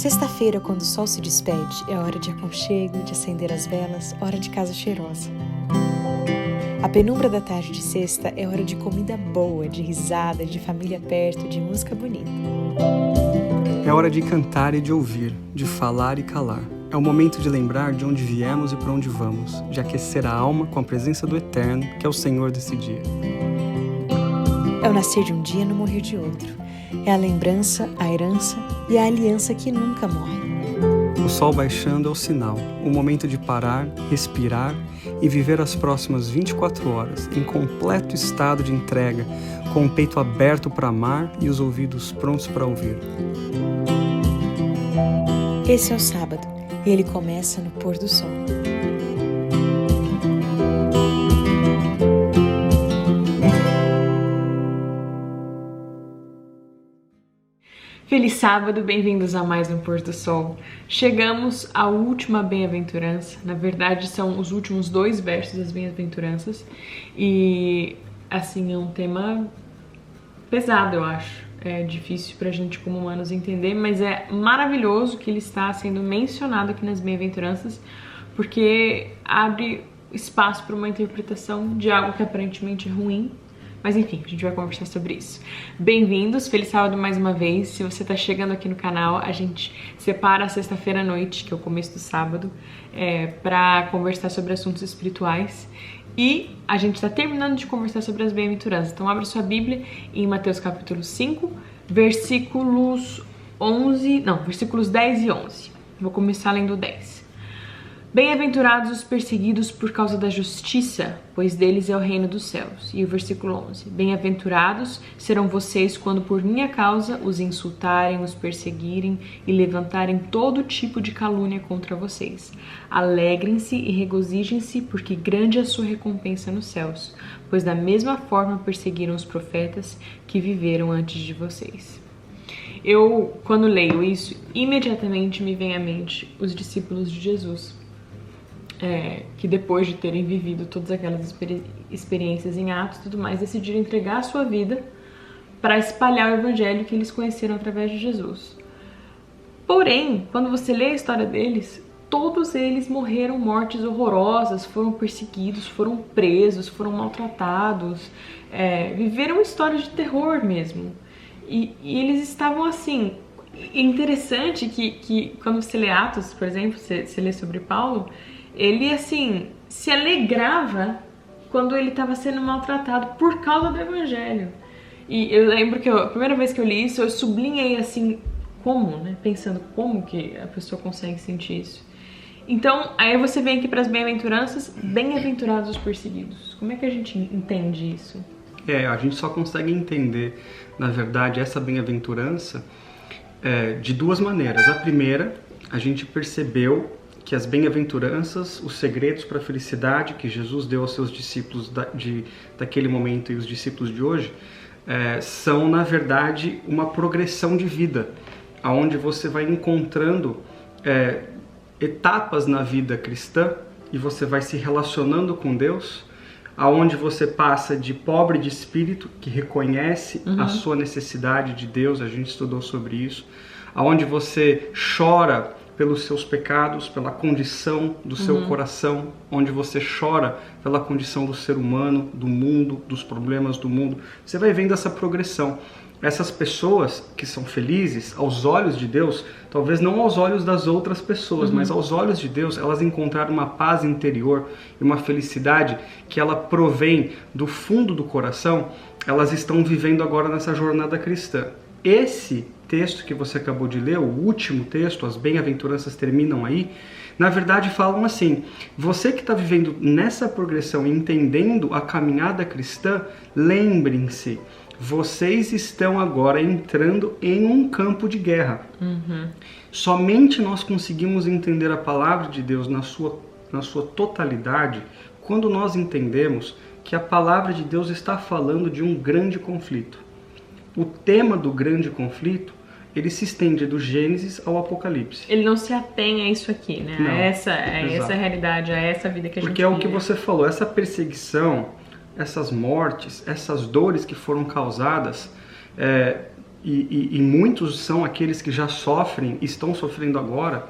Sexta-feira, quando o sol se despede, é hora de aconchego, de acender as velas, hora de casa cheirosa. A penumbra da tarde de sexta é hora de comida boa, de risada, de família perto, de música bonita. É hora de cantar e de ouvir, de falar e calar. É o momento de lembrar de onde viemos e para onde vamos, de aquecer a alma com a presença do Eterno, que é o Senhor desse dia. É o nascer de um dia e no morrer de outro. É a lembrança, a herança e a aliança que nunca morre. O sol baixando é o sinal, o momento de parar, respirar e viver as próximas 24 horas em completo estado de entrega, com o peito aberto para amar e os ouvidos prontos para ouvir. Esse é o sábado e ele começa no pôr do sol. Feliz sábado, bem-vindos a mais um Pôr do Sol. Chegamos à última bem-aventurança, na verdade são os últimos 2 versos das bem-aventuranças e assim é um tema pesado, eu acho. É difícil pra gente como humanos entender, mas é maravilhoso que ele está sendo mencionado aqui nas bem-aventuranças porque abre espaço para uma interpretação de algo que aparentemente é ruim. Mas enfim, a gente vai conversar sobre isso. Bem-vindos, feliz sábado mais uma vez. Se você tá chegando aqui no canal, a gente separa a sexta-feira à noite, que é o começo do sábado, pra conversar sobre assuntos espirituais. E a gente tá terminando de conversar sobre as bem-aventuranças. Então abre sua Bíblia em Mateus capítulo 5, versículos 10 e 11. Vou começar lendo o 10. Bem-aventurados os perseguidos por causa da justiça, pois deles é o reino dos céus. E o versículo 11. Bem-aventurados serão vocês quando por minha causa os insultarem, os perseguirem e levantarem todo tipo de calúnia contra vocês. Alegrem-se e regozijem-se, porque grande é a sua recompensa nos céus, pois da mesma forma perseguiram os profetas que viveram antes de vocês. Eu, quando leio isso, imediatamente me vem à mente os discípulos de Jesus. Que depois de terem vivido todas aquelas experiências em Atos e tudo mais, decidiram entregar a sua vida para espalhar o evangelho que eles conheceram através de Jesus. Porém, quando você lê a história deles, todos eles morreram mortes horrorosas, foram perseguidos, foram presos, foram maltratados, viveram histórias de terror mesmo. E eles estavam assim. É interessante que quando você lê Atos, por exemplo, você lê sobre Paulo, ele, assim, se alegrava quando ele estava sendo maltratado por causa do evangelho. E eu lembro que a primeira vez que eu li isso, eu sublinhei, assim, pensando como que a pessoa consegue sentir isso. Então, aí você vem aqui para as bem-aventuranças, bem-aventurados os perseguidos. Como é que a gente entende isso? A gente só consegue entender, na verdade, essa bem-aventurança de 2 maneiras. A primeira, a gente percebeu que as bem-aventuranças, os segredos para a felicidade que Jesus deu aos seus discípulos daquele momento e os discípulos de hoje, são, na verdade, uma progressão de vida, onde você vai encontrando etapas na vida cristã e você vai se relacionando com Deus, aonde você passa de pobre de espírito, que reconhece a sua necessidade de Deus, a gente estudou sobre isso, aonde você chora pelos seus pecados, pela condição do seu coração, onde você chora pela condição do ser humano, do mundo, dos problemas do mundo. Você vai vendo essa progressão. Essas pessoas que são felizes, aos olhos de Deus, talvez não aos olhos das outras pessoas, mas aos olhos de Deus, elas encontraram uma paz interior e uma felicidade que ela provém do fundo do coração. Elas estão vivendo agora nessa jornada cristã. Esse texto que você acabou de ler, o último texto, as bem-aventuranças terminam aí, na verdade falam assim: você que está vivendo nessa progressão, entendendo a caminhada cristã, lembrem-se, vocês estão agora entrando em um campo de guerra. Somente nós conseguimos entender a palavra de Deus na sua totalidade quando nós entendemos que a palavra de Deus está falando de um grande conflito. O tema do grande conflito, ele se estende do Gênesis ao Apocalipse. Ele não se atém a isso aqui, né? Não, a essa realidade, a essa vida que a gente Porque é o que você falou, essa perseguição, essas mortes, essas dores que foram causadas, e muitos são aqueles que já sofrem, estão sofrendo agora,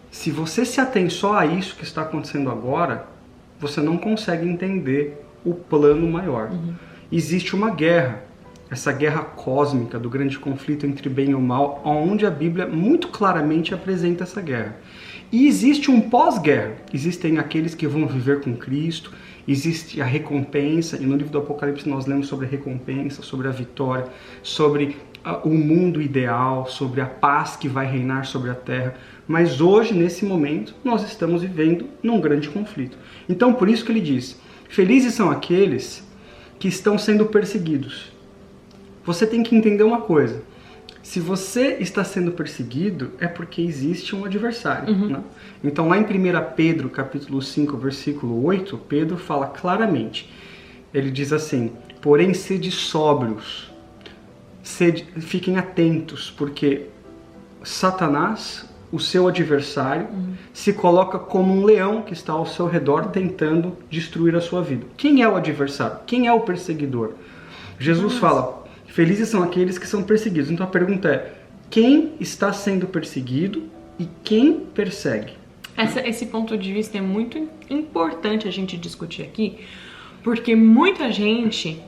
se você se atém só a isso que está acontecendo agora, você não consegue entender o plano maior. Existe uma guerra, essa guerra cósmica do grande conflito entre bem e o mal, onde a Bíblia muito claramente apresenta essa guerra. E existe um pós-guerra, existem aqueles que vão viver com Cristo, existe a recompensa, e no livro do Apocalipse nós lemos sobre a recompensa, sobre a vitória, sobre o mundo ideal, sobre a paz que vai reinar sobre a terra. Mas hoje, nesse momento, nós estamos vivendo num grande conflito. Então, por isso que ele diz, felizes são aqueles que estão sendo perseguidos. Você tem que entender uma coisa, se você está sendo perseguido, é porque existe um adversário. Né? Então, lá em 1 Pedro, capítulo 5, versículo 8, Pedro fala claramente, ele diz assim, porém sede sóbrios, fiquem atentos, porque Satanás, o seu adversário, se coloca como um leão que está ao seu redor tentando destruir a sua vida. Quem é o adversário? Quem é o perseguidor? Jesus fala, felizes são aqueles que são perseguidos. Então a pergunta é, quem está sendo perseguido e quem persegue? Esse ponto de vista é muito importante a gente discutir aqui, porque muita gente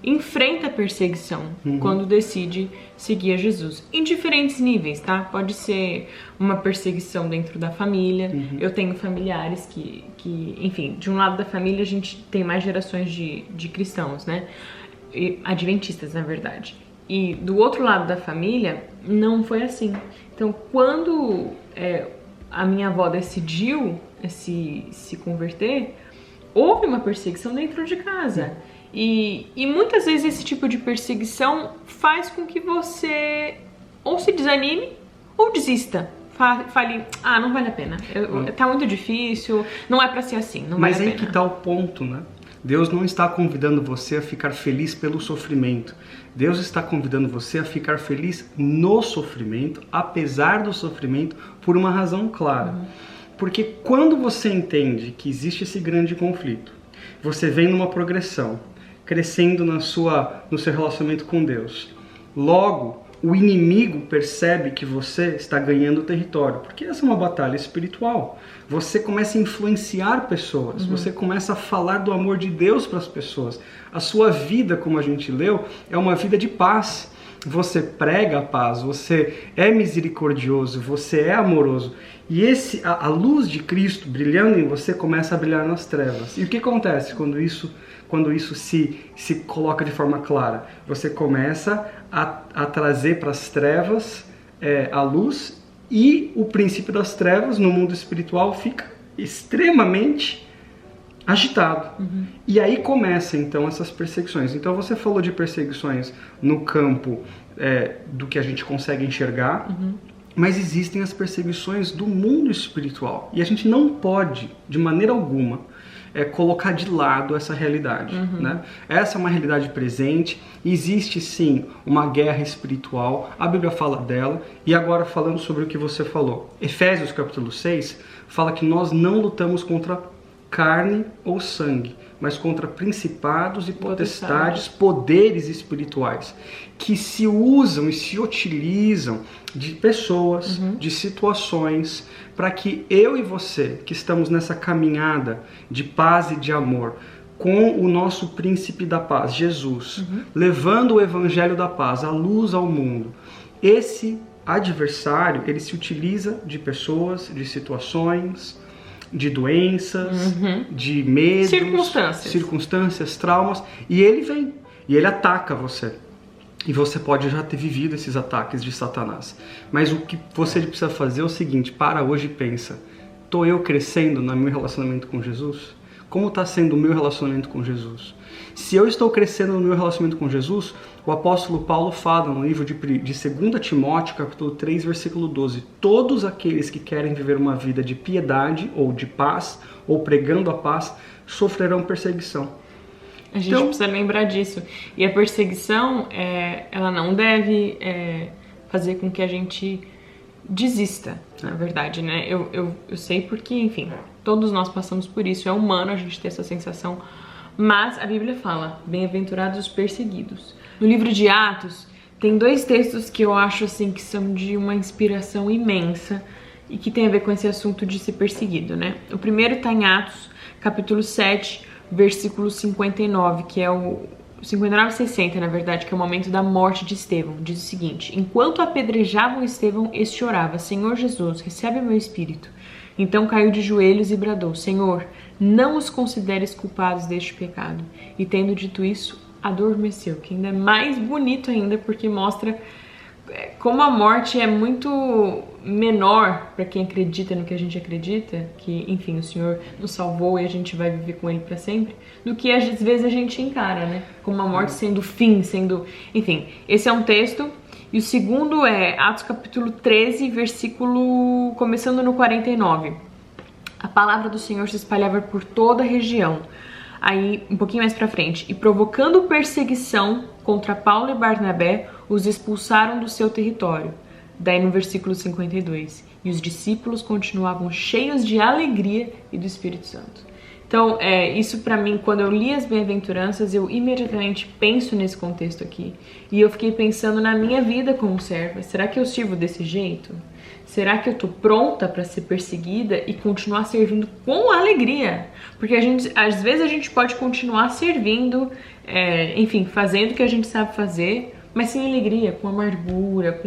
enfrenta perseguição quando decide seguir a Jesus, em diferentes níveis, tá? Pode ser uma perseguição dentro da família, eu tenho familiares que, enfim, de um lado da família a gente tem mais gerações de cristãos, né? Adventistas, na verdade. E do outro lado da família, não foi assim. Então, quando a minha avó decidiu se converter, houve uma perseguição dentro de casa. E muitas vezes esse tipo de perseguição faz com que você ou se desanime ou desista. Fale, não vale a pena, tá muito difícil, não é pra ser assim, não vale a pena. Mas aí que tá o ponto, né? Deus não está convidando você a ficar feliz pelo sofrimento. Deus está convidando você a ficar feliz no sofrimento, apesar do sofrimento, por uma razão clara. Porque quando você entende que existe esse grande conflito, você vem numa progressão, crescendo no seu relacionamento com Deus. Logo, o inimigo percebe que você está ganhando território, porque essa é uma batalha espiritual. Você começa a influenciar pessoas, você começa a falar do amor de Deus para as pessoas. A sua vida, como a gente leu, é uma vida de paz. Você prega a paz, você é misericordioso, você é amoroso. E a luz de Cristo brilhando em você começa a brilhar nas trevas. E o que acontece quando isso se coloca de forma clara? Você começa a trazer para as trevas a luz, e o princípio das trevas no mundo espiritual fica extremamente agitado. E aí começam então essas perseguições. Então você falou de perseguições no campo do que a gente consegue enxergar, mas existem as perseguições do mundo espiritual. E a gente não pode, de maneira alguma, colocar de lado essa realidade. Né? Essa é uma realidade presente, existe sim uma guerra espiritual, a Bíblia fala dela, e agora falando sobre o que você falou. Efésios capítulo 6 fala que nós não lutamos contra carne ou sangue, mas contra principados e potestades, poderes espirituais, que se usam e se utilizam de pessoas, de situações, para que eu e você, que estamos nessa caminhada de paz e de amor, com o nosso príncipe da paz, Jesus, levando o evangelho da paz, a luz ao mundo, esse adversário, ele se utiliza de pessoas, de situações, de doenças, de medos, circunstâncias, traumas, e ele vem, e ele ataca você. E você pode já ter vivido esses ataques de Satanás. Mas o que você precisa fazer é o seguinte, para hoje e pensa, estou eu crescendo no meu relacionamento com Jesus? Como está sendo o meu relacionamento com Jesus? Se eu estou crescendo no meu relacionamento com Jesus, o apóstolo Paulo fala no livro de 2 Timóteo, capítulo 3, versículo 12, todos aqueles que querem viver uma vida de piedade ou de paz, ou pregando a paz, sofrerão perseguição. A gente precisa lembrar disso. E a perseguição, ela não deve fazer com que a gente desista, na verdade, né? Eu sei porque, enfim, todos nós passamos por isso, é humano a gente ter essa sensação, mas a Bíblia fala, bem-aventurados os perseguidos. No livro de Atos, tem dois textos que eu acho assim que são de uma inspiração imensa e que tem a ver com esse assunto de ser perseguido, né? O primeiro está em Atos, capítulo 7, versículo 59, que é o 59 e 60, na verdade, que é o momento da morte de Estevão. Diz o seguinte: enquanto apedrejavam Estevão, este orava: Senhor Jesus, recebe o meu espírito. Então caiu de joelhos e bradou: Senhor, não os consideres culpados deste pecado. E tendo dito isso, adormeceu, que ainda é mais bonito ainda, porque mostra como a morte é muito menor para quem acredita no que a gente acredita, que, enfim, o Senhor nos salvou e a gente vai viver com Ele para sempre, do que às vezes a gente encara, né? Como a morte sendo o fim, sendo... Enfim, esse é um texto. E o segundo é Atos capítulo 13, versículo... começando no 49. A palavra do Senhor se espalhava por toda a região. Aí, um pouquinho mais pra frente. E provocando perseguição contra Paulo e Barnabé, os expulsaram do seu território. Daí no versículo 52. E os discípulos continuavam cheios de alegria e do Espírito Santo. Então, isso pra mim, quando eu li as bem-aventuranças, eu imediatamente penso nesse contexto aqui. E eu fiquei pensando na minha vida como serva. Será que eu sirvo desse jeito? Será que eu tô pronta para ser perseguida e continuar servindo com alegria? Porque às vezes a gente pode continuar servindo, enfim, fazendo o que a gente sabe fazer, mas sem alegria, com amargura,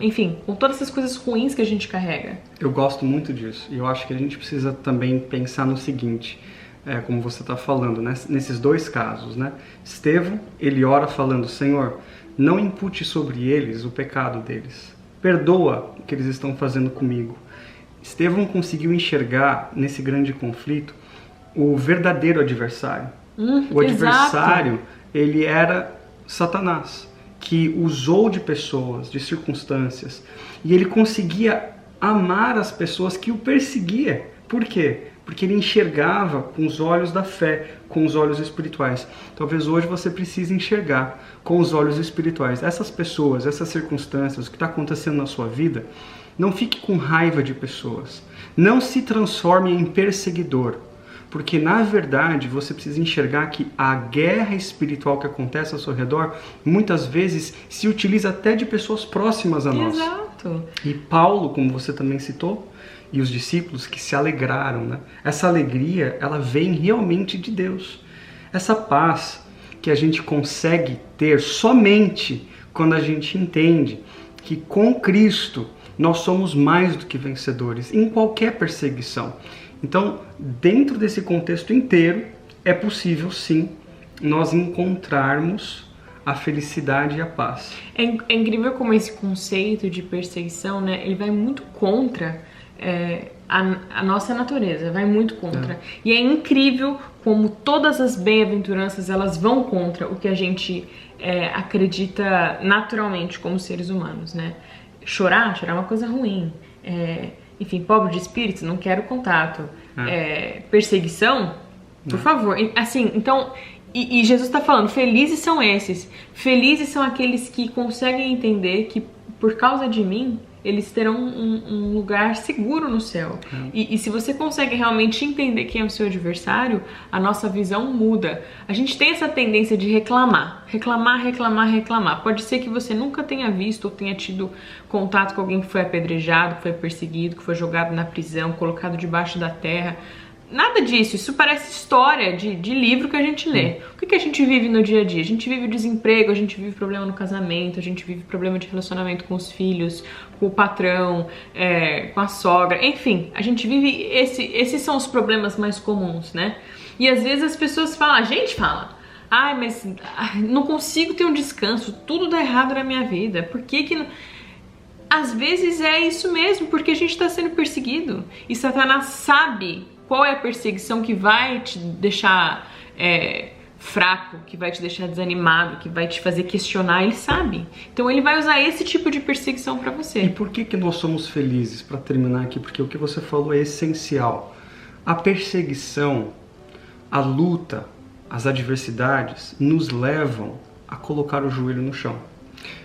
enfim, com todas essas coisas ruins que a gente carrega. Eu gosto muito disso. E eu acho que a gente precisa também pensar no seguinte, como você está falando, né? Nesses dois casos, né? Estevão, ele ora falando: Senhor, não impute sobre eles o pecado deles. Perdoa o que eles estão fazendo comigo. Estevão conseguiu enxergar nesse grande conflito o verdadeiro adversário. O adversário, exato. Ele era Satanás, que usou de pessoas, de circunstâncias, e ele conseguia amar as pessoas que o perseguiam. Por quê? Porque ele enxergava com os olhos da fé, com os olhos espirituais. Talvez hoje você precise enxergar com os olhos espirituais. Essas pessoas, essas circunstâncias, o que está acontecendo na sua vida, não fique com raiva de pessoas. Não se transforme em perseguidor. Porque, na verdade, você precisa enxergar que a guerra espiritual que acontece ao seu redor, muitas vezes, se utiliza até de pessoas próximas a nós. Exato. E Paulo, como você também citou, e os discípulos que se alegraram, né? Essa alegria, ela vem realmente de Deus. Essa paz que a gente consegue ter somente quando a gente entende que com Cristo nós somos mais do que vencedores em qualquer perseguição. Então, dentro desse contexto inteiro, é possível sim nós encontrarmos a felicidade e a paz. É incrível como esse conceito de perseguição, né, ele vai muito contra a nossa natureza, vai muito contra. E é incrível como todas as bem-aventuranças, elas vão contra o que a gente acredita naturalmente como seres humanos, né? Chorar é uma coisa ruim. Enfim, pobre de espírito, não quero contato. Perseguição, por favor. Assim, então... E Jesus está falando, felizes são esses. Felizes são aqueles que conseguem entender que, por causa de mim, eles terão um lugar seguro no céu. E se você consegue realmente entender quem é o seu adversário, a nossa visão muda. A gente tem essa tendência de reclamar. Reclamar. Pode ser que você nunca tenha visto ou tenha tido contato com alguém que foi apedrejado, que foi perseguido, que foi jogado na prisão, colocado debaixo da terra. Nada disso, isso parece história de livro que a gente lê. O que a gente vive no dia a dia? A gente vive desemprego, a gente vive problema no casamento, a gente vive problema de relacionamento com os filhos, com o patrão, com a sogra, enfim, a gente vive esses são os problemas mais comuns, né? E às vezes as pessoas falam, a gente fala, mas não consigo ter um descanso, tudo dá errado na minha vida, por que não... Às vezes é isso mesmo, porque a gente está sendo perseguido, e Satanás sabe qual é a perseguição que vai te deixar fraco, que vai te deixar desanimado, que vai te fazer questionar, ele sabe. Então ele vai usar esse tipo de perseguição para você. E por que nós somos felizes? Para terminar aqui, porque o que você falou é essencial. A perseguição, a luta, as adversidades nos levam a colocar o joelho no chão.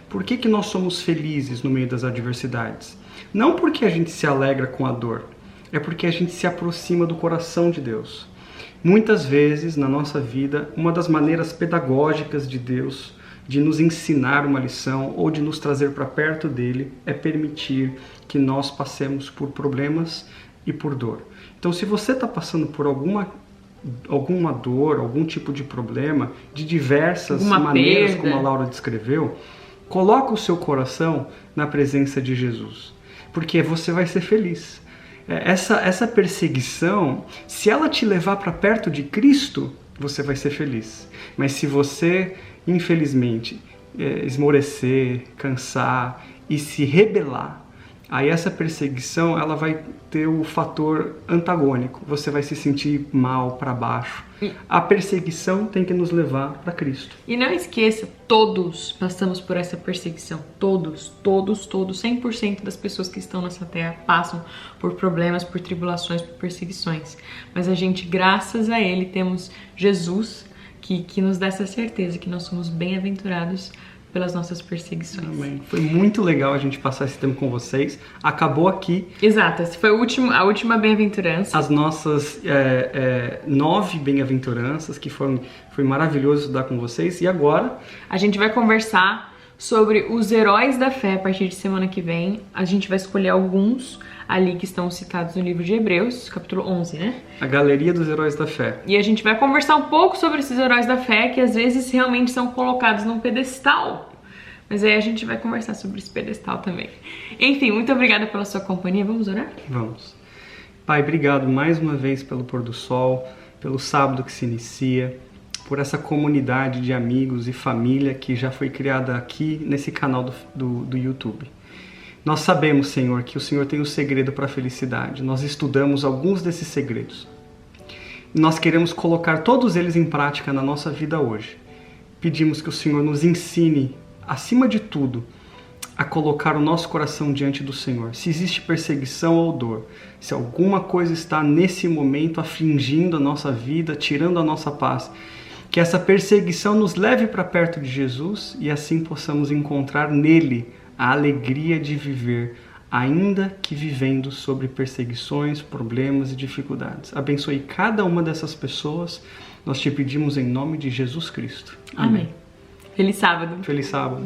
Por que nós somos felizes no meio das adversidades? Não porque a gente se alegra com a dor, é porque a gente se aproxima do coração de Deus. Muitas vezes, na nossa vida, uma das maneiras pedagógicas de Deus de nos ensinar uma lição ou de nos trazer para perto dele é permitir que nós passemos por problemas e por dor. Então, se você está passando por alguma dor, algum tipo de problema, de diversas maneiras, como a Laura descreveu, coloca o seu coração na presença de Jesus, porque você vai ser feliz. Essa perseguição, se ela te levar para perto de Cristo, você vai ser feliz. Mas se você, infelizmente, esmorecer, cansar e se rebelar, aí essa perseguição ela vai ter o fator antagônico. Você vai se sentir mal, para baixo. A perseguição tem que nos levar para Cristo. E não esqueça, todos passamos por essa perseguição. Todos, 100% das pessoas que estão nessa terra passam por problemas, por tribulações, por perseguições. Mas a gente, graças a Ele, temos Jesus que nos dá essa certeza que nós somos bem-aventurados pelas nossas perseguições. Amém. Foi muito legal a gente passar esse tempo com vocês. Acabou aqui. Exato, essa foi a última bem-aventurança. As nossas 9 bem-aventuranças, que foi maravilhoso estudar com vocês. E agora? A gente vai conversar sobre os heróis da fé a partir de semana que vem. A gente vai escolher alguns ali que estão citados no livro de Hebreus, capítulo 11, né? A galeria dos heróis da fé. E a gente vai conversar um pouco sobre esses heróis da fé que às vezes realmente são colocados num pedestal. Mas aí a gente vai conversar sobre esse pedestal também. Enfim, muito obrigada pela sua companhia. Vamos orar? Vamos. Pai, obrigado mais uma vez pelo pôr do sol, pelo sábado que se inicia, por essa comunidade de amigos e família que já foi criada aqui nesse canal do YouTube. Nós sabemos, Senhor, que o Senhor tem o segredo para a felicidade. Nós estudamos alguns desses segredos. Nós queremos colocar todos eles em prática na nossa vida hoje. Pedimos que o Senhor nos ensine, acima de tudo, a colocar o nosso coração diante do Senhor. Se existe perseguição ou dor, se alguma coisa está nesse momento afligindo a nossa vida, tirando a nossa paz, que essa perseguição nos leve para perto de Jesus e assim possamos encontrar nele a alegria de viver, ainda que vivendo sobre perseguições, problemas e dificuldades. Abençoe cada uma dessas pessoas. Nós te pedimos em nome de Jesus Cristo. Amém. Feliz sábado. Feliz sábado.